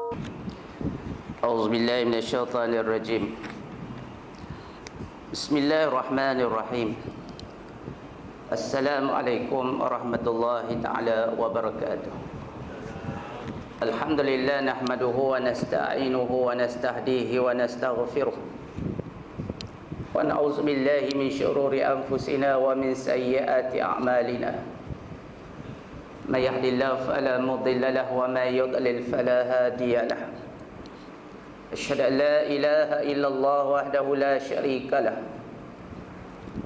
أعوذ بالله من الشيطان الرجيم. بسم الله الرحمن الرحيم. السلام عليكم ورحمة الله تعالى وبركاته. الحمد لله نحمده ونستعينه ونستهديه ونستغفره ونعوذ بالله من شرور أنفسنا ومن سيئات أعمالنا. من يهد الله فلا مضل له ومن يضلل فلا هادي له. أشهد أن لا إله إلا الله وحده لا شريك له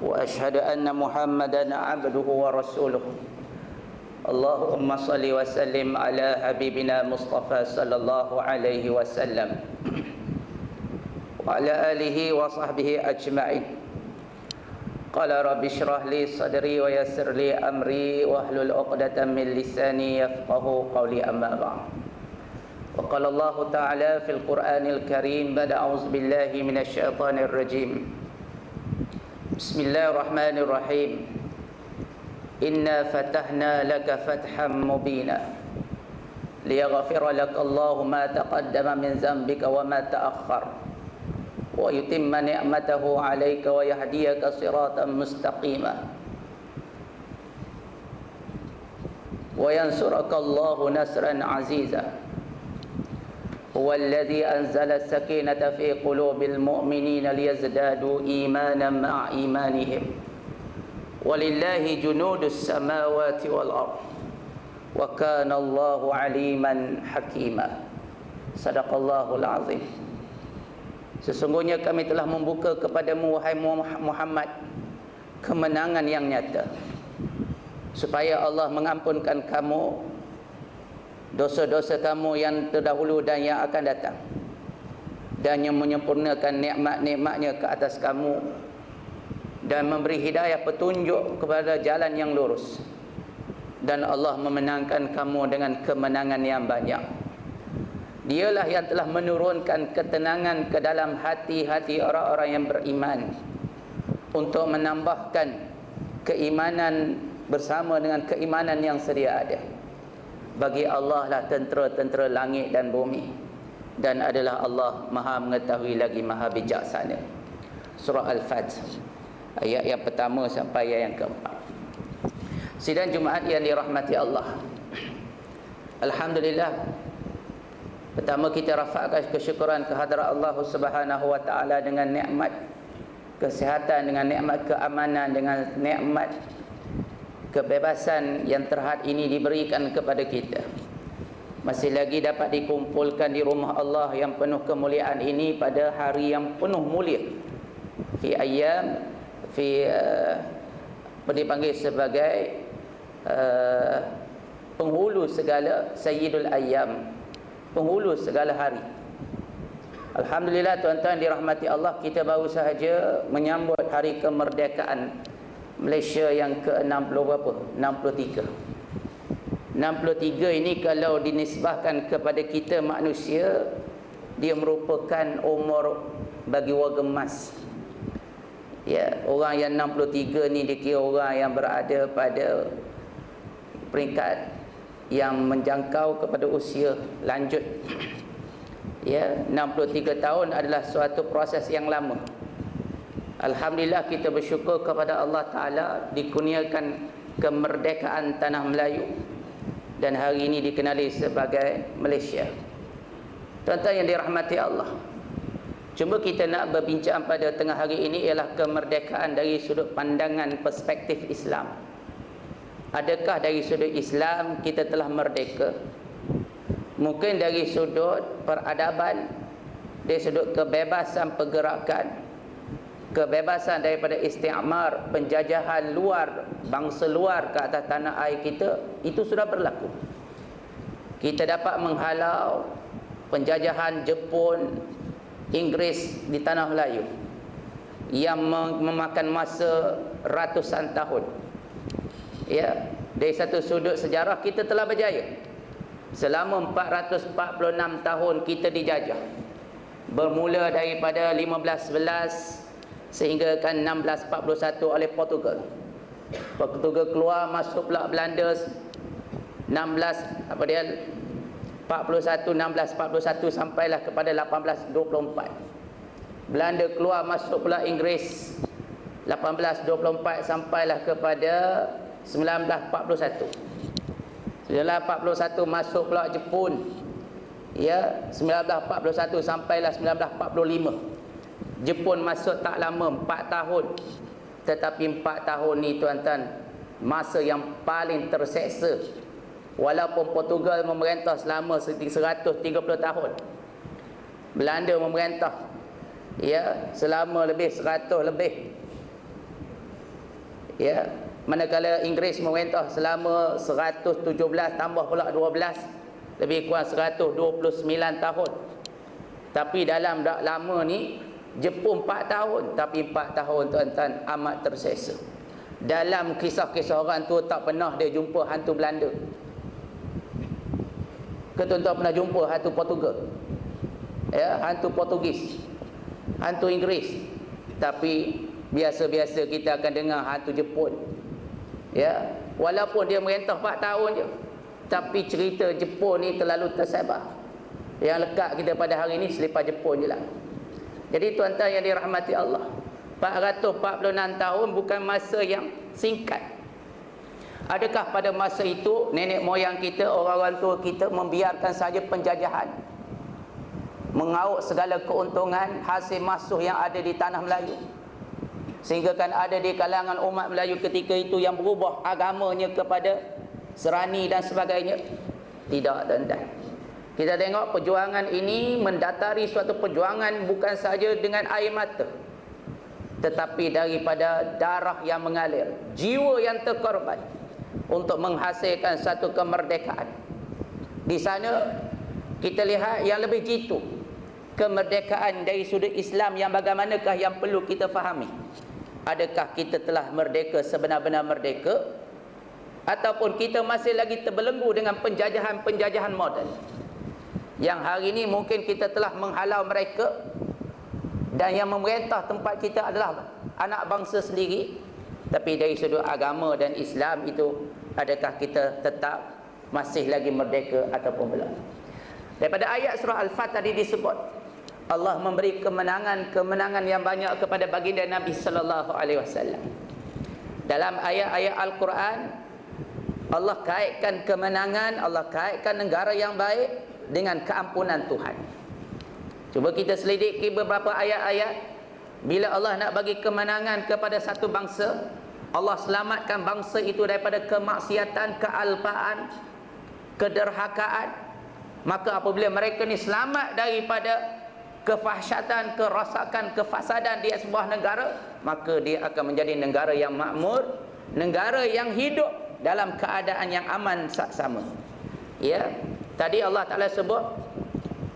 وأشهد أن محمدا عبده ورسوله. اللهم صل وسلم على حبيبنا مصطفى صلى الله عليه وسلم وعلى آله وصحبه أجمعين. قال رب اشرح لي صدري ويسر لي أمري واحلل عقدة من لساني يفقه قولي. أما بعد، وقال الله تعالى في القرآن الكريم بعد أعوذ بالله من الشيطان الرجيم. بسم الله الرحمن الرحيم. إنا فتحنا لك فتحا مبينا ليغفر لك الله ما تقدم من ذنبك وما تأخر ويتم نعمته عليك ويهديك صراطا مستقيما وينصرك الله نصرا عزيزا. هو الذي أنزل السكينة في قلوب المؤمنين ليزدادوا إيمانا مع إيمانهم ولله جنود السماوات والأرض وكان الله عليما حكيما. صدق الله العظيم. Sesungguhnya kami telah membuka kepadamu, wahai Muhammad, kemenangan yang nyata, supaya Allah mengampunkan kamu dosa-dosa kamu yang terdahulu dan yang akan datang, dan yang menyempurnakan nikmat-nikmatnya ke atas kamu, dan memberi hidayah petunjuk kepada jalan yang lurus, dan Allah memenangkan kamu dengan kemenangan yang banyak. Dialah yang telah menurunkan ketenangan ke dalam hati-hati orang-orang yang beriman untuk menambahkan keimanan bersama dengan keimanan yang sedia ada. Bagi Allah lah tentera-tentera langit dan bumi, dan adalah Allah Maha mengetahui lagi Maha bijaksana. Surah Al-Fatiha ayat yang pertama sampai ayat yang keempat. Sidang Jumaat yang dirahmati Allah, alhamdulillah, pertama kita rafakkan kesyukuran kehadrat Allah Subhanahu wa taala dengan nikmat kesihatan, dengan nikmat keamanan, dengan nikmat kebebasan yang terhad ini diberikan kepada kita. Masih lagi dapat dikumpulkan di rumah Allah yang penuh kemuliaan ini pada hari yang penuh mulia. Fi ayyam dipanggil sebagai penghulu segala, Sayyidul Ayyam, penghulu segala hari. Alhamdulillah tuan-tuan dirahmati Allah, kita baru sahaja menyambut hari kemerdekaan Malaysia yang ke-60 berapa? 63. 63 ini kalau dinisbahkan kepada kita manusia, dia merupakan umur bagi warga emas. Ya, orang yang 63 ni dikira orang yang berada pada peringkat yang menjangkau kepada usia lanjut. Ya, 63 tahun adalah suatu proses yang lama. Alhamdulillah kita bersyukur kepada Allah Ta'ala dikurniakan kemerdekaan tanah Melayu, dan hari ini dikenali sebagai Malaysia. Tuan-tuan yang dirahmati Allah, cuma kita nak berbincang pada tengah hari ini ialah kemerdekaan dari sudut pandangan perspektif Islam. Adakah dari sudut Islam kita telah merdeka? Mungkin dari sudut peradaban, dari sudut kebebasan pergerakan, kebebasan daripada istikmar, penjajahan luar, bangsa luar ke atas tanah air kita, itu sudah berlaku. Kita dapat menghalau penjajahan Jepun, Inggeris di tanah Melayu yang memakan masa ratusan tahun. Ya, dari satu sudut sejarah kita telah berjaya. Selama 446 tahun kita dijajah. Bermula daripada 1511 sehingga kan 1641 oleh Portugal. Portugal keluar, masuk pula Belanda 16 41, 16, 41 sampailah kepada 1824. Belanda keluar, masuk pula Inggeris 1824 sampailah kepada 1941. 1941 masuk pula Jepun, ya, 1941 sampailah 1945. Jepun masuk tak lama, 4 tahun. Tetapi 4 tahun ni tuan-tuan, masa yang paling terseksa. Walaupun Portugal memerintah selama 130 tahun, Belanda memerintah, ya, selama lebih 100 lebih, ya, manakala Inggeris memerintah selama 117 tambah pula 12, lebih kurang 129 tahun. Tapi dalam tak lama ni Jepun 4 tahun, tapi 4 tahun tuan-tuan amat terseksa. Dalam kisah-kisah orang tu tak pernah dia jumpa hantu Belanda. Ke tuan-tuan pernah jumpa hantu Portugal? Ya, hantu Portugis, hantu Inggeris. Tapi biasa-biasa kita akan dengar hantu Jepun. Ya, walaupun dia merintah 4 tahun je, tapi cerita Jepun ni terlalu tersebar. Yang lekat kita pada hari ni selepas Jepun je lah. Jadi tuan-tuan yang dirahmati Allah, 446 tahun bukan masa yang singkat. Adakah pada masa itu nenek moyang kita, orang-orang tua kita membiarkan saja penjajahan mengauk segala keuntungan hasil masuk yang ada di tanah Melayu, sehingga kan ada di kalangan umat Melayu ketika itu yang berubah agamanya kepada Serani dan sebagainya? Tidak, tuan-tuan. Kita tengok perjuangan ini mendatari suatu perjuangan bukan saja dengan air mata, tetapi daripada darah yang mengalir, jiwa yang terkorban untuk menghasilkan satu kemerdekaan. Di sana kita lihat yang lebih jitu kemerdekaan dari sudut Islam yang bagaimanakah yang perlu kita fahami. Adakah kita telah merdeka sebenar-benar merdeka, ataupun kita masih lagi terbelenggu dengan penjajahan-penjajahan moden yang hari ini mungkin kita telah menghalau mereka, dan yang memerintah tempat kita adalah anak bangsa sendiri. Tapi dari sudut agama dan Islam itu, adakah kita tetap masih lagi merdeka ataupun belum? Daripada ayat surah Al-Fat tadi disebut Allah memberi kemenangan yang banyak kepada baginda Nabi sallallahu alaihi wasallam. Dalam ayat-ayat Al-Quran, Allah kaitkan kemenangan, Allah kaitkan negara yang baik dengan keampunan Tuhan. Cuba kita selidiki beberapa ayat-ayat. Bila Allah nak bagi kemenangan kepada satu bangsa, Allah selamatkan bangsa itu daripada kemaksiatan, kealpaan, kederhakaan. Maka apabila mereka ni selamat daripada kefahsyatan, kerosakan, kefasadan di sebuah negara, maka dia akan menjadi negara yang makmur, negara yang hidup dalam keadaan yang aman saksama. Ya, tadi Allah Ta'ala sebut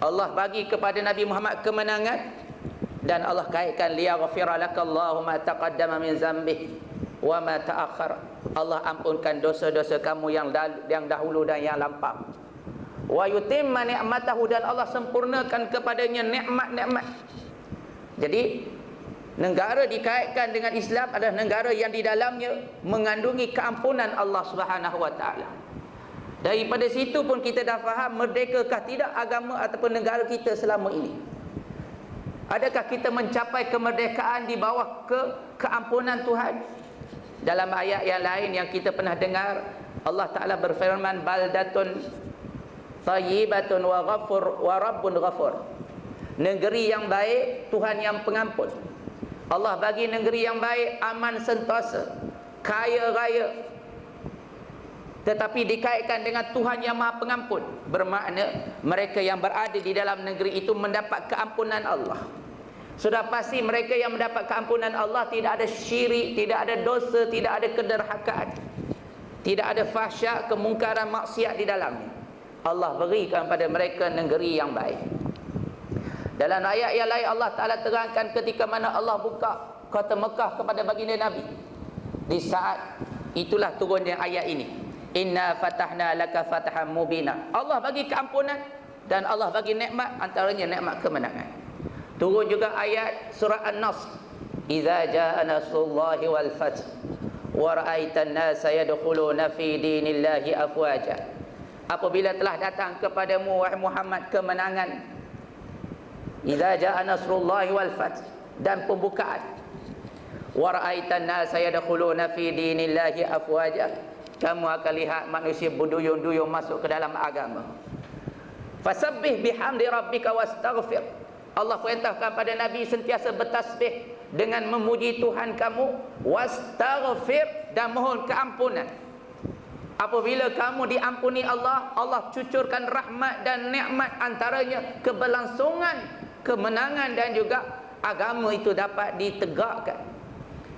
Allah bagi kepada Nabi Muhammad kemenangan, dan Allah kaitkan liyaghfira lakallahu ma taqaddama min zambih wa ma ta'akhkhar. Allah ampunkan dosa-dosa kamu yang dahulu dan yang lampau. Wa yutimma ni'matahu, dan Allah sempurnakan kepadanya nikmat-nikmat. Jadi negara dikaitkan dengan Islam adalah negara yang di dalamnya mengandungi keampunan Allah Subhanahu wa taala. Daripada situ pun kita dah faham merdekakah tidak agama ataupun negara kita selama ini. Adakah kita mencapai kemerdekaan di bawah keampunan Tuhan? Dalam ayat yang lain yang kita pernah dengar, Allah Ta'ala berfirman, baldatun tayyibatun wa ghafur wa rabbun ghafur. Negeri yang baik, Tuhan yang pengampun. Allah bagi negeri yang baik, aman sentosa, kaya raya, tetapi dikaitkan dengan Tuhan yang Maha Pengampun. Bermakna mereka yang berada di dalam negeri itu mendapat keampunan Allah. Sudah pasti mereka yang mendapat keampunan Allah tidak ada syirik, tidak ada dosa, tidak ada kederhakaan, tidak ada fahsyak, kemungkaran, maksiat di dalamnya. Allah berikan pada mereka negeri yang baik. Dalam ayat yang lain Allah Ta'ala terangkan ketika mana Allah buka kota Mekah kepada baginda Nabi. Di saat itulah turunnya ayat ini, inna fatahna laka fatahan mubina. Allah bagi keampunan dan Allah bagi nikmat, antaranya nikmat kemenangan. Turun juga ayat surah An-Nasr, idza jaa nasrullahi wal fath wa ra'aitan nasa yadkhuluna fi dinillahi afwaja apabila telah datang kepadamu wahai Muhammad kemenangan, idza jaa nasrullahi wal fath, dan pembukaan, wa ra'aitan nasa yadkhuluna fi dinillahi afwaja, kamu akan lihat manusia berduyun-duyun masuk ke dalam agama. Fasabbih bihamdi rabbika wastaghfir, Allah perintahkan pada Nabi sentiasa bertasbih dengan memuji Tuhan kamu, wastaghfir, dan mohon keampunan. Apabila kamu diampuni Allah, Allah cucurkan rahmat dan nikmat, antaranya keberlangsungan, kemenangan, dan juga agama itu dapat ditegakkan.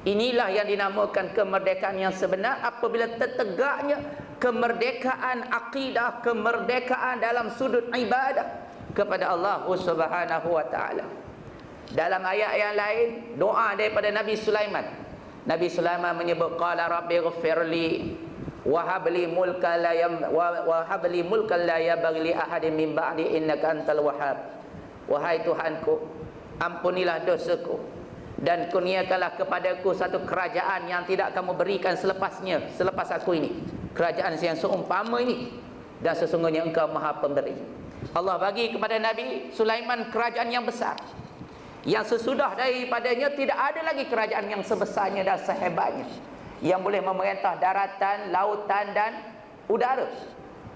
Inilah yang dinamakan kemerdekaan yang sebenar, apabila tertegaknya kemerdekaan akidah, kemerdekaan dalam sudut ibadah kepada Allah Subhanahu wa taala. Dalam ayat yang lain, doa daripada Nabi Sulaiman. Nabi Sulaiman menyebut, qala rabbighfirli wa habli mulkan la yabghi li ahadin min ba'di innaka antal wahhab. Wahai Tuhanku, ampunilah dosaku dan kurniakanlah kepadaku satu kerajaan yang tidak kamu berikan selepasnya, selepas aku ini, kerajaan yang seumpama ini, dan sesungguhnya engkau maha pemberi. Allah bagi kepada Nabi Sulaiman kerajaan yang besar, yang sesudah daripadanya tidak ada lagi kerajaan yang sebesarnya dan sehebatnya, yang boleh memerintah daratan, lautan, dan udara.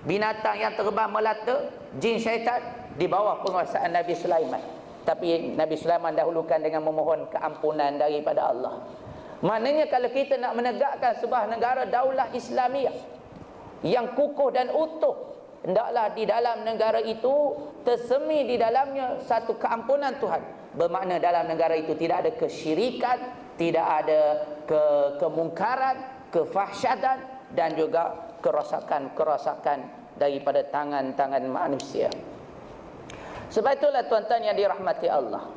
Binatang yang terbang melata, jin syaitan, di bawah penguasaan Nabi Sulaiman. Tapi Nabi Sulaiman dahulukan dengan memohon keampunan daripada Allah. Maknanya kalau kita nak menegakkan sebuah negara daulah Islamiah yang kukuh dan utuh, hendaklah di dalam negara itu tersemi di dalamnya satu keampunan Tuhan. Bermakna dalam negara itu tidak ada kesyirikan, tidak ada kemungkaran, kefahsyatan, dan juga kerosakan daripada tangan-tangan manusia. Sebab itulah tuan-tuan yang dirahmati Allah,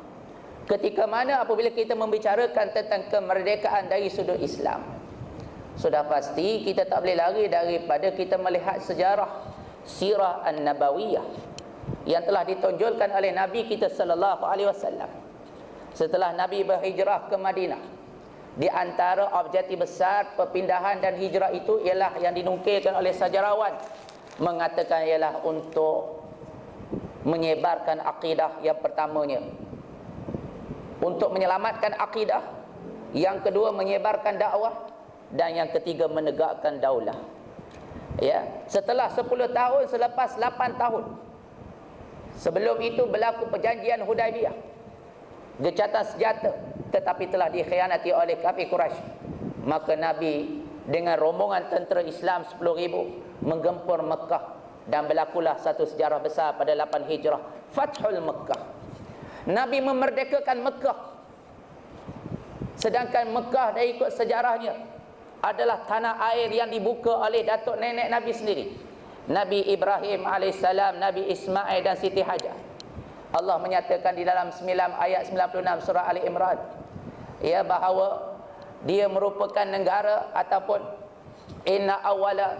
ketika mana apabila kita membicarakan tentang kemerdekaan dari sudut Islam, sudah pasti kita tak boleh lari daripada kita melihat sejarah sirah an-nabawiyah yang telah ditonjolkan oleh Nabi kita sallallahu alaihi wasallam. Setelah Nabi berhijrah ke Madinah, di antara objektif besar perpindahan dan hijrah itu ialah yang dinukilkan oleh sejarawan, mengatakan ialah untuk menyebarkan akidah yang pertamanya, untuk menyelamatkan akidah, yang kedua menyebarkan dakwah, dan yang ketiga menegakkan daulah. Ya, setelah 10 tahun, selepas 8 tahun sebelum itu berlaku perjanjian Hudaibiyah, gecatan senjata, tetapi telah dikhianati oleh kafir Quraisy. Maka Nabi dengan rombongan tentera Islam 10,000 menggempur Mekah, dan berlakulah satu sejarah besar pada 8 Hijrah, Fathul Mekah. Nabi memerdekakan Mekah, sedangkan Mekah dari ikut sejarahnya adalah tanah air yang dibuka oleh datuk nenek Nabi sendiri, Nabi Ibrahim alaihissalam, Nabi Ismail, dan Siti Hajar. Allah menyatakan di dalam 9 ayat 96 surah Ali Imran, ya, bahawa dia merupakan negara ataupun inna awwala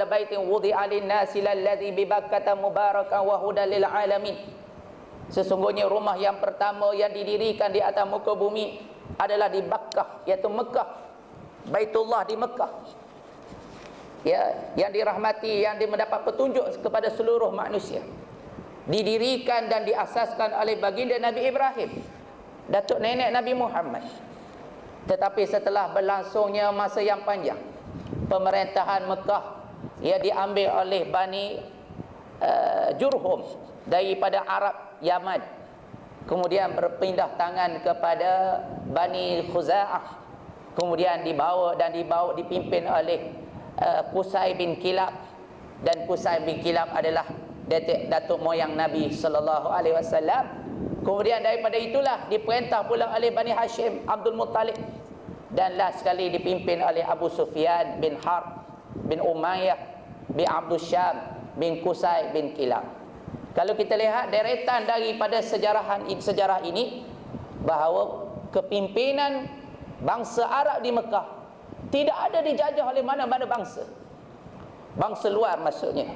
baitin wudi'a lin-nasi lalladzi bi Bakkah mubarakan wa hudan lil alamin. Sesungguhnya rumah yang pertama yang didirikan di atas muka bumi adalah di Bakkah, iaitu Mekah, Baitullah di Mekah, ya, yang dirahmati, yang mendapat petunjuk kepada seluruh manusia. Didirikan dan diasaskan oleh baginda Nabi Ibrahim, datuk nenek Nabi Muhammad. Tetapi setelah berlangsungnya masa yang panjang, pemerintahan Mekah ia diambil oleh Bani Jurhum daripada Arab Yaman, kemudian berpindah tangan kepada Bani Khuza'ah, kemudian dibawa dipimpin oleh Qusay bin Kilab, dan Qusay bin Kilab adalah datuk moyang Nabi sallallahu alaihi wasallam. Kemudian daripada itulah diperintah pula oleh Bani Hashim, Abdul Muttalib, dan last sekali dipimpin oleh Abu Sufyan bin Harb bin Umayyah bin Abdul Syam bin Qusay bin Kilab. Kalau kita lihat deretan daripada sejarah ini, bahawa kepimpinan bangsa Arab di Mekah tidak ada dijajah oleh mana-mana bangsa luar maksudnya.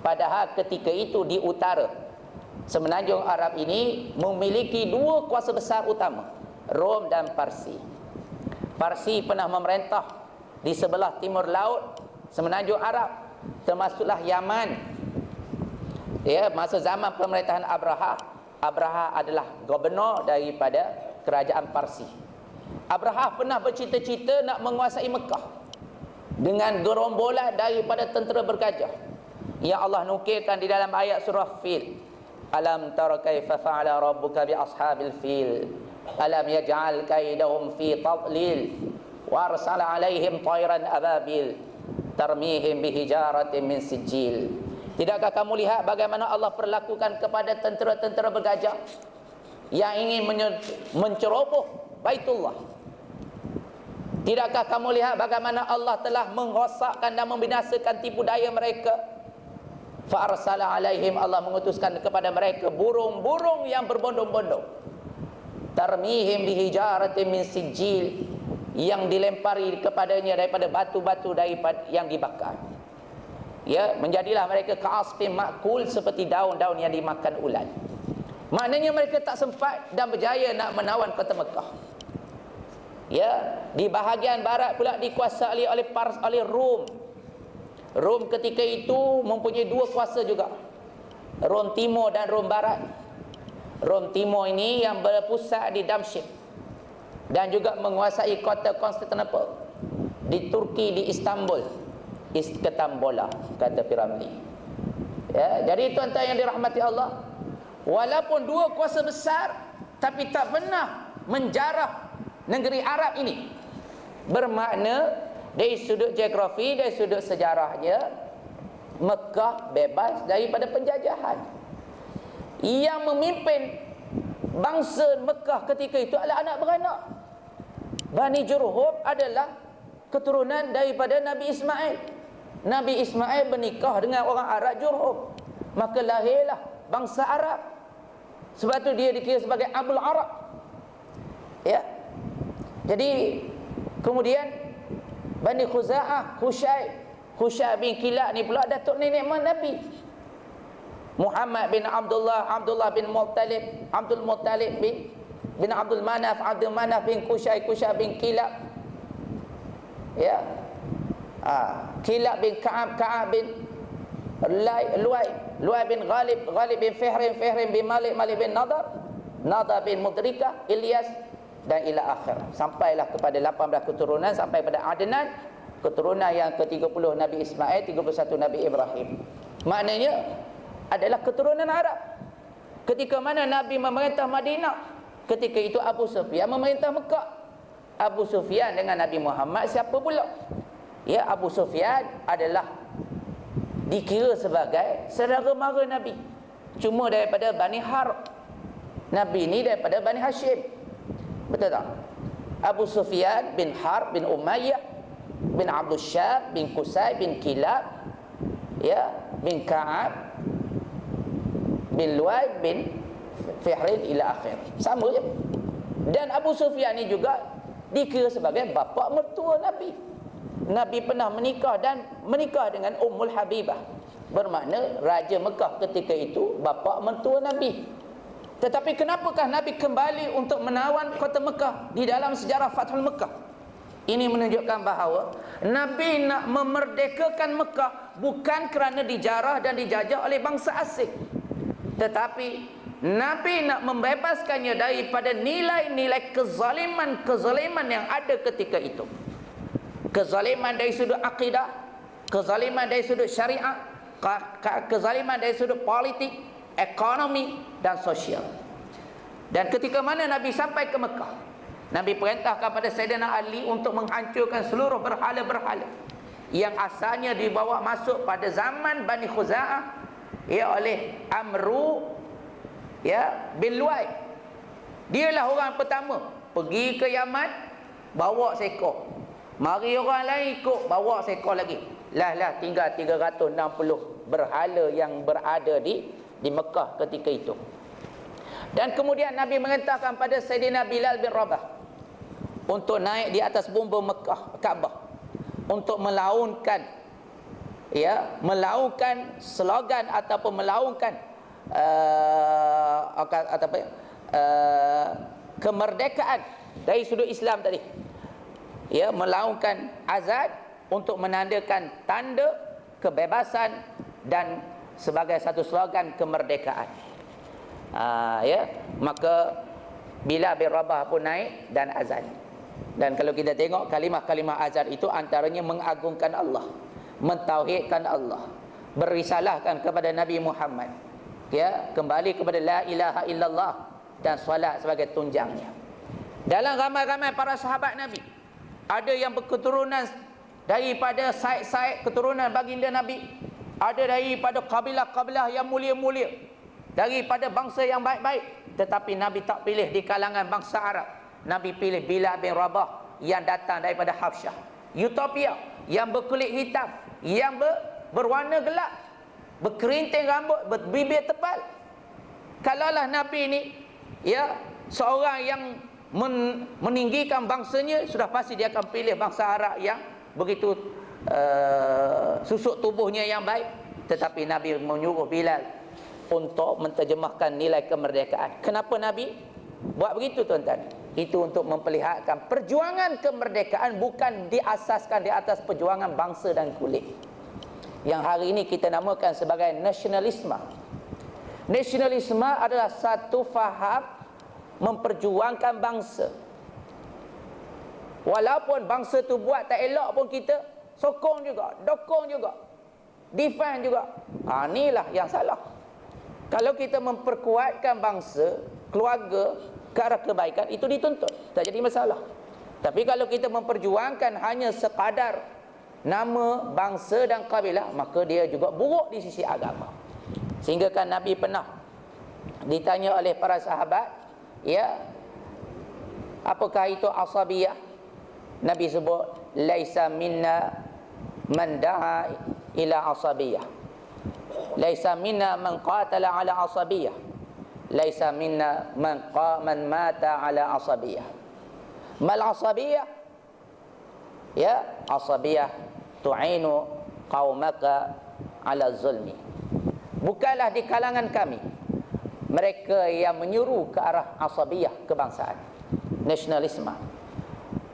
Padahal ketika itu di utara semenanjung Arab ini memiliki dua kuasa besar utama, Rom dan Parsi. Parsi pernah memerintah di sebelah timur laut semenanjung Arab, termasuklah Yaman. Ya, masa zaman pemerintahan Abraha, Abraha adalah gubernur daripada kerajaan Parsi. Abraha pernah bercita-cita nak menguasai Mekah dengan gerombolan daripada tentera bergajah. Yang Allah nukilkan di dalam ayat surah Fil. Alam tara kaifa fa'ala rabbuka bi ashabil fil. Alam yaj'al kaidahum fi tadlil wa arsala 'alaihim tayran ababil tarmihim bihijaratin min sijil. Tidakkah kamu lihat bagaimana Allah perlakukan kepada tentera-tentera bergajah yang ingin menceroboh Baitullah? Tidakkah kamu lihat bagaimana Allah telah merosakkan dan membinasakan tipu daya mereka? Fa arsala 'alaihim, Allah mengutuskan kepada mereka burung-burung yang berbondong-bondong. Tarmihim bihijaratin min sijil, yang dilempari kepadanya daripada batu-batu daripada yang dibakar. Ya, menjadilah mereka ka'asfin ma'kul, seperti daun-daun yang dimakan ulat. Maknanya mereka tak sempat dan berjaya nak menawan kota Mekah. Ya, di bahagian barat pula dikuasai oleh Rom. Rom ketika itu mempunyai dua kuasa juga, Rom Timur dan Rom Barat. Rom Timur ini yang berpusat di Damsyik dan juga menguasai kota Konstantinopel, di Turki, di Istanbul, Istanbul kata Piramli. Ya, jadi tuan-tuan yang dirahmati Allah, walaupun dua kuasa besar, tapi tak pernah menjarah negeri Arab ini. Bermakna dari sudut geografi, dari sudut sejarahnya, Mekah bebas daripada penjajahan. Yang memimpin bangsa Mekah ketika itu adalah anak beranak. Bani Jurhum adalah keturunan daripada Nabi Ismail. Nabi Ismail bernikah dengan orang Arab Jurhum, maka lahirlah bangsa Arab. Sebab tu dia dikira sebagai Abul Arab. Ya. Jadi kemudian Bani Khuza'ah, Hushai bin Kilab ni pula datuk nenek Nabi. Muhammad bin Abdullah bin Muttalib, Abdul Muttalib bin Abdul Manaf, Abdul Manaf bin Kushai bin Kilab. Ya. Kilab bin Ka'ab bin Luay bin Ghalib bin Fihrin bin Malik bin Nadar bin Mudrikah, Ilyas dan ila akhir. Sampailah kepada 18 keturunan, sampai pada Adnan, keturunan yang ke-30 Nabi Ismail, 31 Nabi Ibrahim. Maknanya adalah keturunan Arab. Ketika mana Nabi memerintah Madinah, ketika itu Abu Sufyan memerintah Mekah. Abu Sufyan dengan Nabi Muhammad siapa pula? Ya, Abu Sufyan adalah dikira sebagai saudara mara Nabi, cuma daripada Bani Harb. Nabi ni daripada Bani Hashim. Betul tak? Abu Sufyan bin Harb bin Umayyah bin Abdul Syab bin Qusay bin Kilab, ya, bin Ka'ab bin Luay bin Fihrin ila akhir. Sama je. Dan Abu Sufyan ni juga dikira sebagai bapa mertua Nabi. Nabi pernah menikah dengan Ummul Habibah. Bermakna Raja Mekah ketika itu bapa mertua Nabi. Tetapi kenapakah Nabi kembali untuk menawan kota Mekah di dalam sejarah Fathul Mekah? Ini menunjukkan bahawa Nabi nak memerdekakan Mekah bukan kerana dijarah dan dijajah oleh bangsa asing, tetapi Nabi nak membebaskannya daripada nilai-nilai kezaliman yang ada ketika itu. Kezaliman dari sudut akidah, kezaliman dari sudut syariat, kezaliman dari sudut politik, ekonomi dan sosial. Dan ketika mana Nabi sampai ke Mekah, Nabi perintahkan pada Sayyidina Ali untuk menghancurkan seluruh berhala-berhala yang asalnya dibawa masuk pada zaman Bani Khuza'ah, ya, oleh Amru, ya, bin Luay. Dialah orang pertama pergi ke Yaman bawa seekor. Mari orang lain ikut bawa seekor lagi. Lah tinggal 360 berhala yang berada di Mekah ketika itu. Dan kemudian Nabi merintahkan pada Sayyidina Bilal bin Rabah untuk naik di atas bumbung Mekah, Kaabah, untuk melaungkan slogan ataupun melaungkan kemerdekaan dari sudut Islam tadi. Ya, melaungkan azan untuk menandakan tanda kebebasan dan sebagai satu slogan kemerdekaan. Ya, maka Bilal bin Rabah pun naik dan azan. Dan kalau kita tengok kalimah-kalimah azan itu antaranya mengagungkan Allah, mentauhidkan Allah, berisalahkan kepada Nabi Muhammad, ya, kembali kepada la ilaha illallah dan solat sebagai tunjangnya. Dalam ramai-ramai para sahabat Nabi, ada yang berketurunan daripada said-said keturunan baginda Nabi, ada daripada kabilah-kabilah yang mulia-mulia, daripada bangsa yang baik-baik, tetapi Nabi tak pilih di kalangan bangsa Arab. Nabi pilih Bilal bin Rabah yang datang daripada Habsyah, Ethiopia, yang berkulit hitam, yang berwarna gelap, berkerinting rambut, berbibir tebal. Kalaulah Nabi ini, ya, seorang yang meninggikan bangsanya, sudah pasti dia akan pilih bangsa Arab yang begitu susuk tubuhnya yang baik. Tetapi Nabi menyuruh Bilal untuk menterjemahkan nilai kemerdekaan. Kenapa Nabi buat begitu, tuan-tuan? Itu untuk memperlihatkan perjuangan kemerdekaan bukan diasaskan di atas perjuangan bangsa dan kulit, yang hari ini kita namakan sebagai nasionalisme. Nasionalisme adalah satu faham memperjuangkan bangsa. Walaupun bangsa tu buat tak elok pun kita sokong juga, dokong juga, defend juga. Inilah yang salah. Kalau kita memperkuatkan bangsa, keluarga ke arah kebaikan, itu dituntut, tak jadi masalah. Tapi kalau kita memperjuangkan hanya sekadar nama bangsa dan kabilah, maka dia juga buruk di sisi agama. Sehingga kan Nabi pernah ditanya oleh para sahabat, ya, apakah itu asabiyah? Nabi sebut, laisa minna man da'a ila asabiyah, laisa minna man qatala ala asabiyah, laisa minna man mata ala asabiyah. Mal asabiyah? Ya, asabiyah tu'inu qaumaka ala zulmi. Bukanlah di kalangan kami mereka yang menyuruh ke arah asabiyah, kebangsaan, nasionalisme.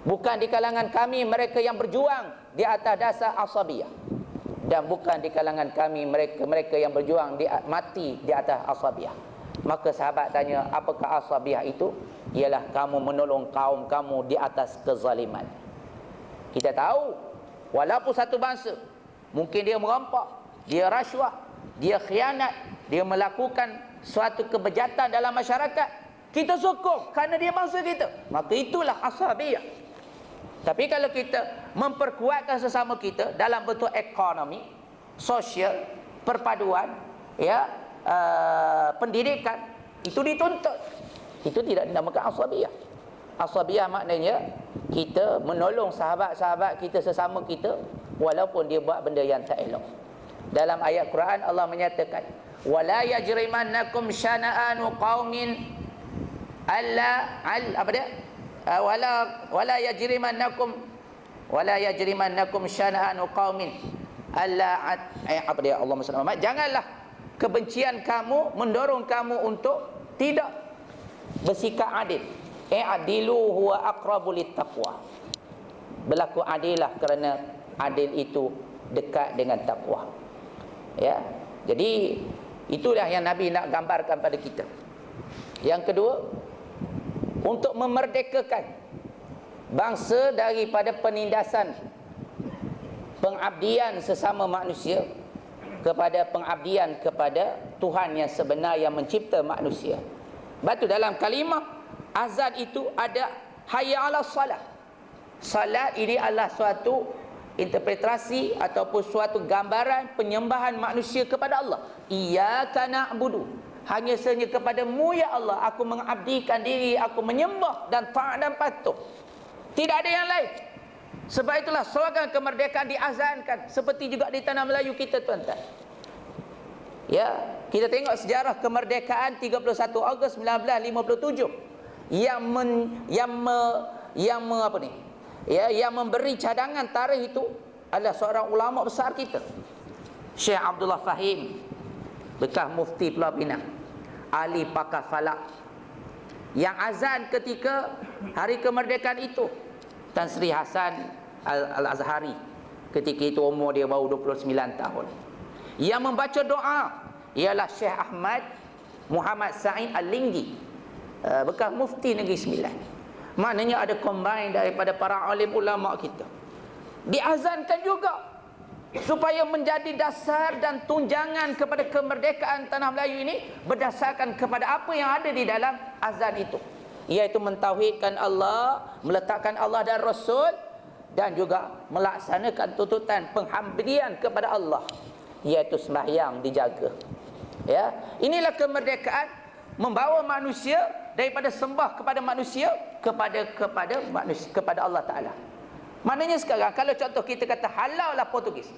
Bukan di kalangan kami mereka yang berjuang di atas dasar asabiyah, dan bukan di kalangan kami mereka yang berjuang mati di atas asabiyah. Maka sahabat tanya, apakah asabiyah itu? Ialah kamu menolong kaum kamu di atas kezaliman. Kita tahu, walaupun satu bangsa, mungkin dia merampak, dia rasuah, dia khianat, dia melakukan suatu kebejatan dalam masyarakat, kita sokong kerana dia bangsa kita, maka itulah asabiyah. Tapi kalau kita memperkuatkan sesama kita dalam bentuk ekonomi, sosial, perpaduan, ya, pendidikan, itu dituntut. Itu tidak dinamakan asabiyah. Asabiyah maknanya kita menolong sahabat-sahabat kita sesama kita walaupun dia buat benda yang tak elok. Dalam ayat Quran Allah menyatakan, wala yajrimannakum syana'anu qaumin apa dia? Wala yajrimannakum syana'anu qaumin apa dia? Allahumma salli alaihi. Janganlah kebencian kamu mendorong kamu untuk tidak bersikap adil. Adilu huwa aqrabu littaqwa. Berlaku adillah kerana adil itu dekat dengan takwa. Ya. Jadi itulah yang Nabi nak gambarkan pada kita. Yang kedua, untuk memerdekakan bangsa daripada penindasan pengabdian sesama manusia kepada pengabdian kepada Tuhan yang sebenar yang mencipta manusia. Batu dalam kalimah azan itu ada hayya 'alas salat. Salat ini adalah suatu interpretasi ataupun suatu gambaran penyembahan manusia kepada Allah. Iyyaka na'budu, hanya sahaja kepadamu ya Allah aku mengabdikan diri, aku menyembah dan taat dan patuh. Tidak ada yang lain. Sebab itulah slogan kemerdekaan diazankan, seperti juga di tanah Melayu kita, tuan-tuan. Ya, kita tengok sejarah kemerdekaan 31 Ogos 1957 yang memberi cadangan tarikh itu adalah seorang ulama besar kita, Syekh Abdullah Fahim, bekas mufti Pulau Pinang, ahli pakar falak, yang azan ketika hari kemerdekaan itu. Tan Sri Hasan Al-Azhari Ketika itu umur dia baru 29 tahun. Yang membaca doa ialah Syekh Ahmad Muhammad Sa'id Al-Linggi, bekas mufti Negeri Sembilan. Maknanya ada combine daripada para alim ulama kita. Diazankan juga supaya menjadi dasar dan tunjangan kepada kemerdekaan tanah Melayu ini berdasarkan kepada apa yang ada di dalam azan itu, iaitu mentauhidkan Allah, meletakkan Allah dan Rasul, dan juga melaksanakan tuntutan penghambirian kepada Allah, iaitu sembahyang dijaga. Ya, inilah kemerdekaan, membawa manusia daripada sembah kepada manusia kepada Allah Taala. Maknanya sekarang kalau contoh kita kata halau lah Portugis,